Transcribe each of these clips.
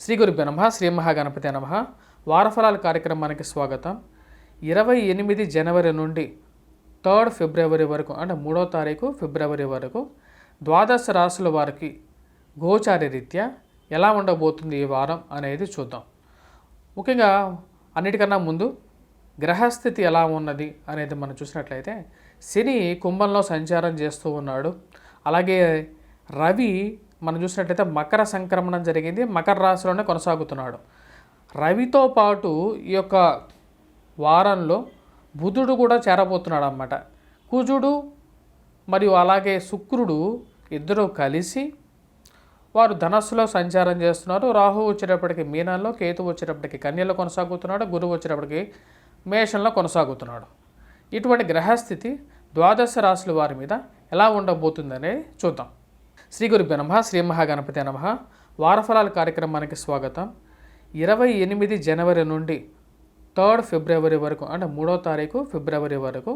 శ్రీ గురుభ్యో నమః. శ్రీ మహాగణపతి నమః. వారఫలాల కార్యక్రమానికి స్వాగతం. 28 జనవరి నుండి 3 ఫిబ్రవరి వరకు అంటే 3వ తారీఖు ఫిబ్రవరి వరకు ద్వాదశ రాశుల వారికి గోచార రీత్యా ఎలా ఉండబోతుంది ఈ వారం అనేది చూద్దాం. ముఖ్యంగా అన్నిటికన్నా ముందు గ్రహస్థితి ఎలా ఉన్నది అనేది మనం చూసినట్లయితే శని కుంభంలో సంచారం చేస్తూ ఉన్నాడు. అలాగే రవి మనం చూసినట్లయితే మకర సంక్రమణం జరిగింది, మకర రాశిలోనే కొనసాగుతున్నాడు. రవితో పాటు ఈ యొక్క వారంలో బుధుడు కూడా చేరబోతున్నాడు అన్నమాట. కుజుడు మరియు అలాగే శుక్రుడు ఇద్దరు కలిసి వారు ధనస్సులో సంచారం చేస్తున్నారు. రాహువు వచ్చేటప్పటికి మీనంలో, కేతు వచ్చేటప్పటికి కన్యలో కొనసాగుతున్నాడు, గురువు వచ్చేటప్పటికి మేషంలో కొనసాగుతున్నాడు. ఇటువంటి గ్రహస్థితి ద్వాదశ రాశుల వారి మీద ఎలా ఉండబోతుందనేది చూద్దాం. శ్రీ గురుభ్యో నమః. శ్రీ మహాగణపతి నమః. వారఫలాల కార్యక్రమానికి స్వాగతం. 28 జనవరి నుండి 3 ఫిబ్రవరి వరకు అంటే 3వ తారీఖు ఫిబ్రవరి వరకు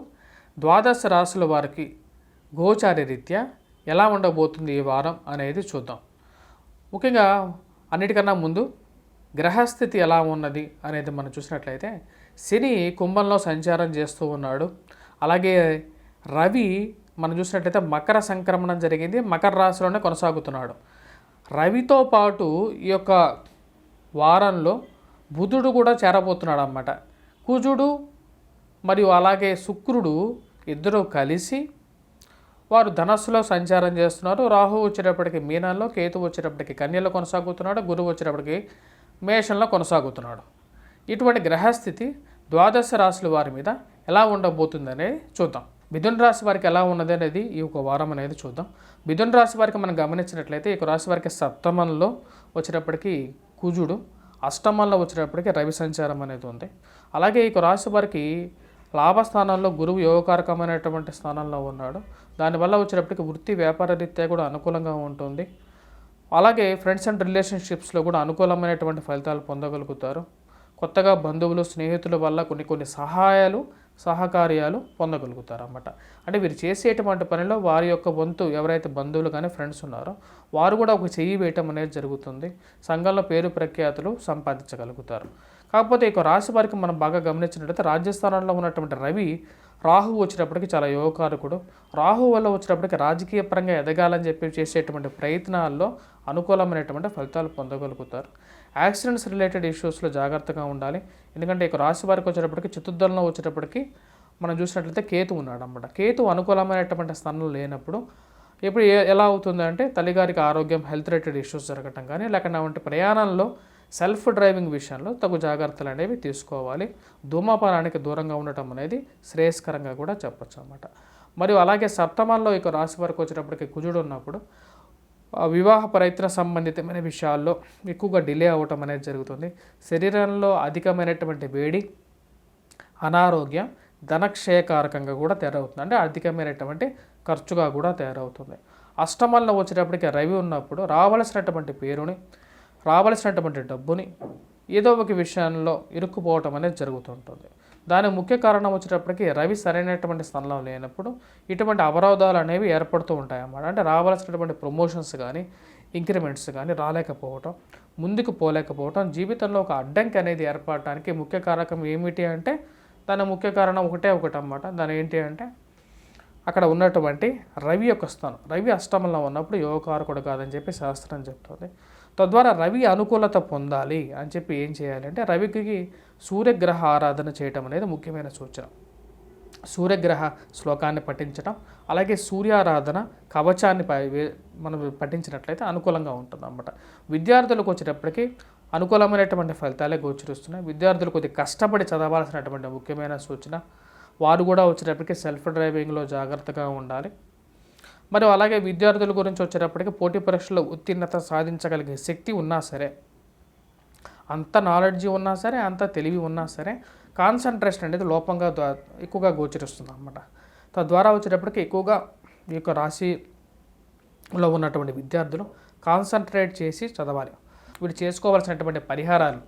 ద్వాదశ రాశుల వారికి గోచార రీత్యా ఎలా ఉండబోతుంది ఈ వారం అనేది చూద్దాం. ముఖ్యంగా అన్నిటికన్నా ముందు గ్రహస్థితి ఎలా ఉన్నది అనేది మనం చూసినట్లయితే శని కుంభంలో సంచారం చేస్తూ ఉన్నాడు. అలాగే రవి మనం చూసినట్లయితే మకర సంక్రమణం జరిగింది, మకర రాశిలోనే కొనసాగుతున్నాడు. రవితో పాటు ఈ యొక్క వారంలో బుధుడు కూడా చేరబోతున్నాడు అన్నమాట. కుజుడు మరియు అలాగే శుక్రుడు ఇద్దరు కలిసి వారు ధనస్సులో సంచారం చేస్తున్నారు. రాహువు వచ్చేటప్పటికి మీనంలో, కేతు వచ్చేటప్పటికి కన్యలో కొనసాగుతున్నాడు, గురువు వచ్చేటప్పటికి మేషంలో కొనసాగుతున్నాడు. ఇటువంటి గ్రహస్థితి ద్వాదశ రాశుల వారి మీద ఎలా ఉండబోతుందనేది చూద్దాం. మిథున రాశి వారికి ఎలా ఉన్నది అనేది ఈ ఒక వారం అనేది చూద్దాం. మిథున రాశి వారికి మనం గమనించినట్లయితే ఈ రాశి వారికి సప్తమంలో వచ్చేటప్పటికి కుజుడు, అష్టమంలో వచ్చేటప్పటికి రవి సంచారం అనేది ఉంది. అలాగే ఈ రాశి వారికి లాభస్థానంలో గురువు యోగకారకమైనటువంటి స్థానంలో ఉన్నాడు. దానివల్ల వచ్చేటప్పటికి వృత్తి వ్యాపార రీత్యా కూడా అనుకూలంగా ఉంటుంది. అలాగే ఫ్రెండ్స్ అండ్ రిలేషన్షిప్స్లో కూడా అనుకూలమైనటువంటి ఫలితాలు పొందగలుగుతారు. కొత్తగా బంధువులు, స్నేహితుల వల్ల కొన్ని సహాయాలు, సహకార్యాలు పొందగలుగుతారు అన్నమాట. అంటే వీరు చేసేటువంటి పనిలో వారి యొక్క వంతు ఎవరైతే బంధువులు కానీ ఫ్రెండ్స్ ఉన్నారో వారు కూడా ఒక చెయ్యి వేయటం అనేది జరుగుతుంది. సంఘంలో పేరు ప్రఖ్యాతులు సంపాదించగలుగుతారు. కాకపోతే ఈ రాశి వారికి మనం బాగా గమనించినట్లయితే రాజ్యస్థానంలో ఉన్నటువంటి రవి రాహువు వచ్చేటప్పటికి చాలా యోగకారకుడు. రాహువు వల్ల వచ్చేటప్పటికి రాజకీయ పరంగా ఎదగాలని చెప్పి చేసేటువంటి ప్రయత్నాల్లో అనుకూలమైనటువంటి ఫలితాలు పొందగలుగుతారు. యాక్సిడెంట్స్ రిలేటెడ్ ఇష్యూస్లో జాగ్రత్తగా ఉండాలి. ఎందుకంటే ఇక రాశి వారికి వచ్చేటప్పటికి చతుర్థంలో వచ్చేటప్పటికి మనం చూసినట్లయితే కేతు ఉన్నాడు అన్నమాట. కేతు అనుకూలమైనటువంటి స్థానంలో లేనప్పుడు ఇప్పుడు ఎలా అవుతుందంటే తల్లిగారికి ఆరోగ్యం, హెల్త్ రిలేటెడ్ ఇష్యూస్ జరగటం కానీ లేకపోతే ప్రయాణంలో సెల్ఫ్ డ్రైవింగ్ విషయంలో తగు జాగ్రత్తలు అనేవి తీసుకోవాలి. ధూమపానానికి దూరంగా ఉండటం అనేది శ్రేయస్కరంగా కూడా చెప్పచ్చు అన్నమాట. మరియు అలాగే సప్తమంలో ఇక రాశి వారికి వచ్చేటప్పటికి కుజుడు ఉన్నప్పుడు వివాహ ప్రయత్న సంబంధితమైన విషయాల్లో ఎక్కువగా డిలే అవ్వటం అనేది జరుగుతుంది. శరీరంలో అధికమైనటువంటి వేడి, అనారోగ్యం, ధనక్షయకారకంగా కూడా తయారవుతుంది. అంటే అధికమైనటువంటి ఖర్చుగా కూడా తయారవుతుంది. అష్టమంలో వచ్చేటప్పటికి రవి ఉన్నప్పుడు రావాల్సినటువంటి పేరుని, రావాల్సినటువంటి డబ్బుని ఏదో ఒక విషయంలో ఇరుక్కుపోవటం అనేది జరుగుతుంటుంది. దానికి ముఖ్య కారణం వచ్చేటప్పటికి రవి సరైనటువంటి స్థానంలో లేనప్పుడు ఇటువంటి అవరోధాలు అనేవి ఏర్పడుతూ ఉంటాయి అన్నమాట. అంటే రావాల్సినటువంటి ప్రమోషన్స్ కానీ, ఇంక్రిమెంట్స్ కానీ రాలేకపోవటం, ముందుకు పోలేకపోవటం, జీవితంలో ఒక అడ్డంకి అనేది ఏర్పడటానికి ముఖ్య కారకం ఏమిటి అంటే దాని ముఖ్య కారణం ఒకటి అన్నమాట. దాని ఏంటి అంటే అక్కడ ఉన్నటువంటి రవి యొక్క స్థానం. రవి అష్టమంలో ఉన్నప్పుడు యోగకారకుడు కాదని చెప్పి శాస్త్రం చెప్తుంది. తద్వారా రవి అనుకూలత పొందాలి అని చెప్పి ఏం చేయాలి అంటే రవికి సూర్యగ్రహ ఆరాధన చేయటం అనేది ముఖ్యమైన సూచన. సూర్యగ్రహ శ్లోకాన్ని పఠించడం, అలాగే సూర్యారాధన కవచాన్ని మనం పఠించినట్లయితే అనుకూలంగా ఉంటుంది అన్నమాట. విద్యార్థులకు వచ్చేటప్పటికి అనుకూలమైనటువంటి ఫలితాలే గోచరిస్తున్నాయి. విద్యార్థులు కొద్దిగా కష్టపడి చదవాల్సినటువంటి ముఖ్యమైన సూచన. వారు కూడా వచ్చేటప్పటికి సెల్ఫ్ డ్రైవింగ్లో జాగ్రత్తగా ఉండాలి. మరి అలాగే విద్యార్థుల గురించి వచ్చేటప్పటికి పోటీ పరీక్షల్లో ఉత్తీర్ణత సాధించగలిగే శక్తి ఉన్నా సరే, అంత నాలెడ్జ్ ఉన్నా సరే, అంత తెలివి ఉన్నా సరే కాన్సన్ట్రేషన్ అనేది లోపంగా ఎక్కువగా గోచరిస్తుంది అన్నమాట. తద్వారా వచ్చేటప్పటికి ఎక్కువగా ఈ యొక్క రాశిలో ఉన్నటువంటి విద్యార్థులు కాన్సన్ట్రేట్ చేసి చదవాలి. వీళ్ళు చేసుకోవాల్సినటువంటి పరిహారాలు,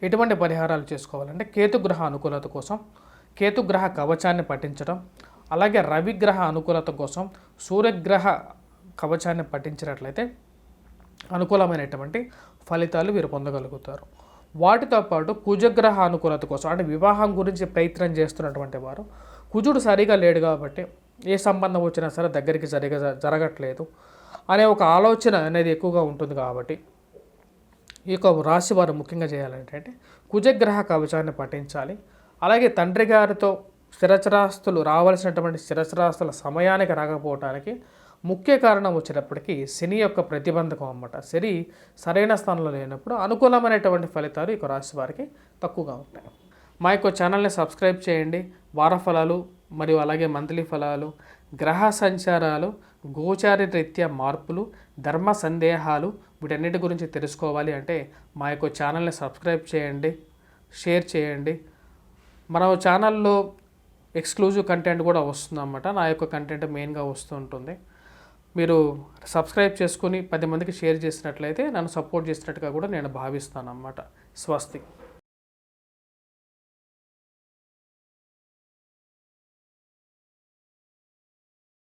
ఎటువంటి పరిహారాలు చేసుకోవాలంటే కేతుగ్రహ అనుకూలత కోసం కేతుగ్రహ కవచాన్ని పఠించడం, అలాగే రవిగ్రహ అనుకూలత కోసం సూర్యగ్రహ కవచాన్ని పఠించినట్లయితే అనుకూలమైనటువంటి ఫలితాలు వీరు పొందగలుగుతారు. వాటితో పాటు కుజగ్రహ అనుకూలత కోసం అంటే వివాహం గురించి ప్రయత్నం చేస్తున్నటువంటి వారు కుజుడు సరిగా లేడు కాబట్టి ఏ సంబంధం వచ్చినా సరే దగ్గరికి సరిగా జరగట్లేదు అనే ఒక ఆలోచన అనేది ఎక్కువగా ఉంటుంది. కాబట్టి ఈ యొక్క రాశి వారు ముఖ్యంగా చేయాలంటే కుజగ్రహ కవచాన్ని పఠించాలి. అలాగే తండ్రి గారితో స్థిరచరాస్తులు రావాల్సినటువంటి స్థిరచరాస్తుల సమయానికి రాకపోవటానికి ముఖ్య కారణం వచ్చేటప్పటికి శని యొక్క ప్రతిబంధకం అన్నమాట. శని సరైన స్థానంలో లేనప్పుడు అనుకూలమైనటువంటి ఫలితాలు ఈ రాశి వారికి తక్కువగా ఉంటాయి. మా యొక్క ఛానల్ని సబ్స్క్రైబ్ చేయండి. వార ఫలాలు మరియు అలాగే మంత్లీ ఫలాలు, గ్రహ సంచారాలు, గోచార రీత్యా మార్పులు, ధర్మ సందేహాలు వీటన్నిటి గురించి తెలుసుకోవాలి అంటే మా యొక్క ఛానల్ని సబ్స్క్రైబ్ చేయండి, షేర్ చేయండి. మన ఛానల్లో ఎక్స్క్లూజివ్ కంటెంట్ కూడా వస్తుందన్నమాట. నా యొక్క కంటెంట్ మెయిన్గా వస్తూ ఉంటుంది. మీరు సబ్స్క్రైబ్ చేసుకుని 10 మందికి షేర్ చేసినట్లయితే నన్ను సపోర్ట్ చేసినట్టుగా కూడా నేను భావిస్తాను అన్నమాట. స్వస్తి.